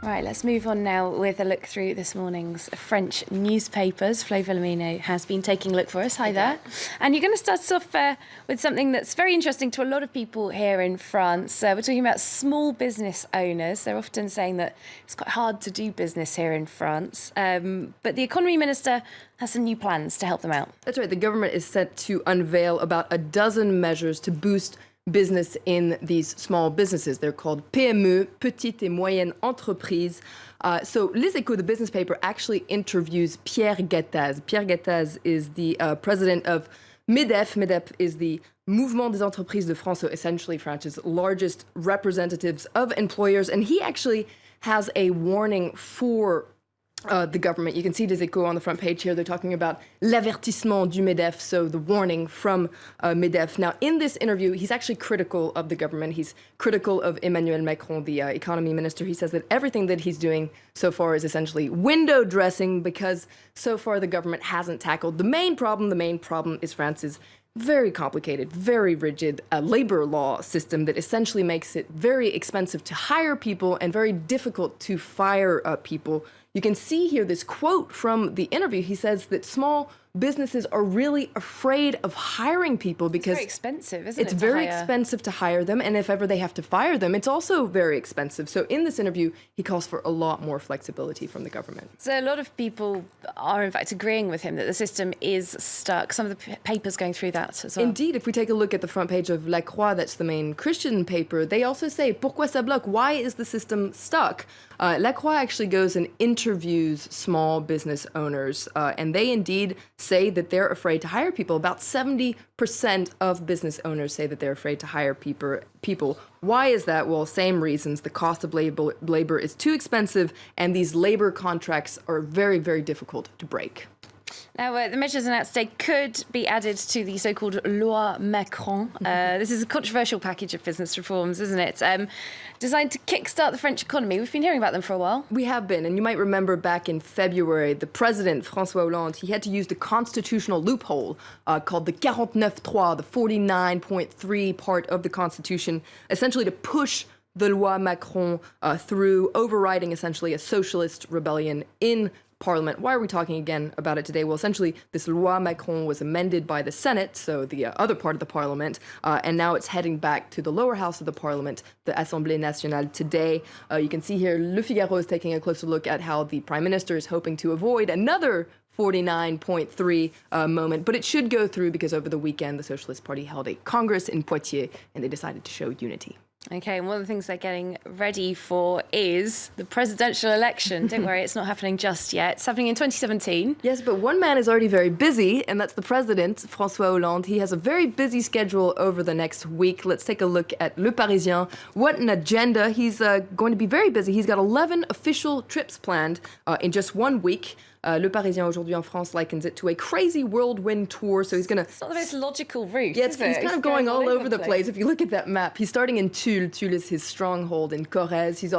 Right, let's move on now with a look through this morning's French newspapers. Flo Villamino has been taking a look for us. Hi there. And you're going to start us off with something that's very interesting to a lot of people here in France. We're talking about small business owners. They're often saying that it's quite hard to do business here in France. But the Economy Minister has some new plans to help them out. That's right. The government is set to unveil about a dozen measures to boost business in these small businesses. They're called PME, Petites et Moyennes Entreprises. So Les Echos, the business paper, actually interviews Pierre Gattaz. Pierre Gattaz is the president of MEDEF. MEDEF is the Mouvement des Entreprises de France, so essentially France's largest representatives of employers. And he actually has a warning for the government. You can see Les Echos on the front page here. They're talking about l'avertissement du MEDEF, so the warning from MEDEF. Now, in this interview, he's actually critical of the government. He's critical of Emmanuel Macron, the economy minister. He says that everything that he's doing so far is essentially window dressing because so far the government hasn't tackled the main problem. The main problem is France's very complicated, very rigid labor law system that essentially makes it very expensive to hire people and very difficult to fire people. You can see here this quote from the interview. He says that small businesses are really afraid of hiring people because it's very expensive, isn't it? It's very expensive to hire them, and if ever they have to fire them, it's also very expensive. So in this interview, he calls for a lot more flexibility from the government. So a lot of people are in fact agreeing with him that the system is stuck. Some of the papers going through that as well. Indeed, if we take a look at the front page of La Croix, that's the main Christian paper, they also say, pourquoi ça bloque? Why is the system stuck? La Croix actually goes and interviews small business owners, and they indeed say that they're afraid to hire people. About 70% of business owners say that they're afraid to hire people. Why is that? Well, same reasons. The cost of labor is too expensive, and these labor contracts are very, very difficult to break. Now, the measures announced today could be added to the so-called Loi Macron. This is a controversial package of business reforms, isn't it? Designed to kickstart the French economy. We've been hearing about them for a while. We have been, and you might remember back in February, the president, FrancoisHollande, he had to use the constitutional loophole called the 49.3, the 49.3 part of the Constitution, essentially to push the Loi Macron through, overriding essentially a socialist rebellion in Parliament. Why are we talking again about it today? Well, essentially, this Loi Macron was amended by the Senate, so the other part of the Parliament, and now it's heading back to the lower house of the Parliament, the Assemblée Nationale, today. You can see here, Le Figaro is taking a closer look at how the Prime Minister is hoping to avoid another 49.3 moment, but it should go through because over the weekend, the Socialist Party held a Congress in Poitiers, and they decided to show unity. Okay, and one of the things they're getting ready for is the presidential election. Don't worry, it's not happening just yet. It's happening in 2017. Yes, but one man is already very busy, and that's the president, François Hollande. He has a very busy schedule over the next week. Let's take a look at Le Parisien. What an agenda. He's going to be very busy. He's got 11 official trips planned in just 1 week. Le Parisien aujourd'hui en France likens it to a crazy whirlwind tour. So he's going to... It's not the most logical route, yeah, is it? He's kind of going all over the place. If you look at that map, he's starting in Tues. Tues is his stronghold in Corrèze. He's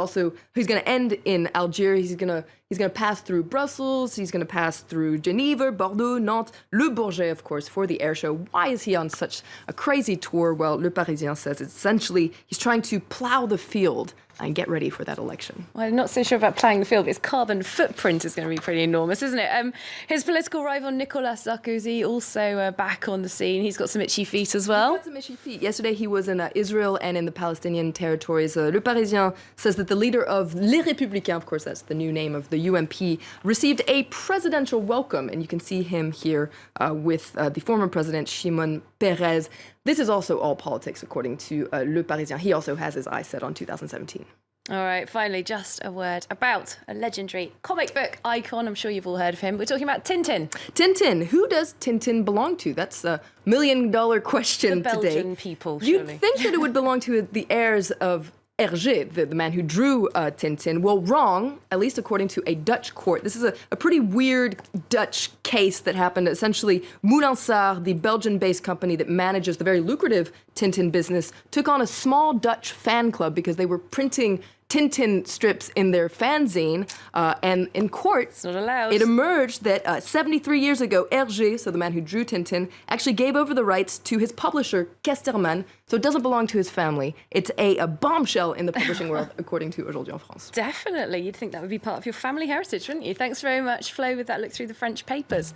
going to end in Algiers. He's going to pass through Brussels. He's going to pass through Geneva, Bordeaux, Nantes, Le Bourget, of course, for the air show. Why is he on such a crazy tour? Well, Le Parisien says essentially he's trying to plow the field and get ready for that election. Well, I'm not so sure about playing the field, but his carbon footprint is going to be pretty enormous, isn't it? His political rival, Nicolas Sarkozy, also back on the scene. He's got some itchy feet as well. He's got some itchy feet. Yesterday he was in Israel and in the Palestinian territories. Le Parisien says that the leader of Les Républicains, of course that's the new name of the UMP, received a presidential welcome. And you can see him here with the former president, Shimon Peres. This is also all politics, according to Le Parisien. He also has his eyes set on 2017. All right, finally, just a word about a legendary comic book icon. I'm sure you've all heard of him. We're talking about Tintin. Tintin. Who does Tintin belong to? That's a million-dollar question today. The Belgian people, surely. You'd think that it would belong to the heirs of Hergé, the man who drew Tintin. Well, wrong, at least according to a Dutch court. This is a pretty weird Dutch case that happened. Essentially, Moulin Sarr, the Belgian-based company that manages the very lucrative Tintin business, took on a small Dutch fan club because they were printing Tintin strips in their fanzine, and in court, It's not allowed. it emerged that 73 years ago, Hergé, so the man who drew Tintin, actually gave over the rights to his publisher, Casterman, so it doesn't belong to his family. It's a bombshell in the publishing world, according to Aujourd'hui en France. Definitely. You'd think that would be part of your family heritage, wouldn't you? Thanks very much, Flo, with that look through the French papers.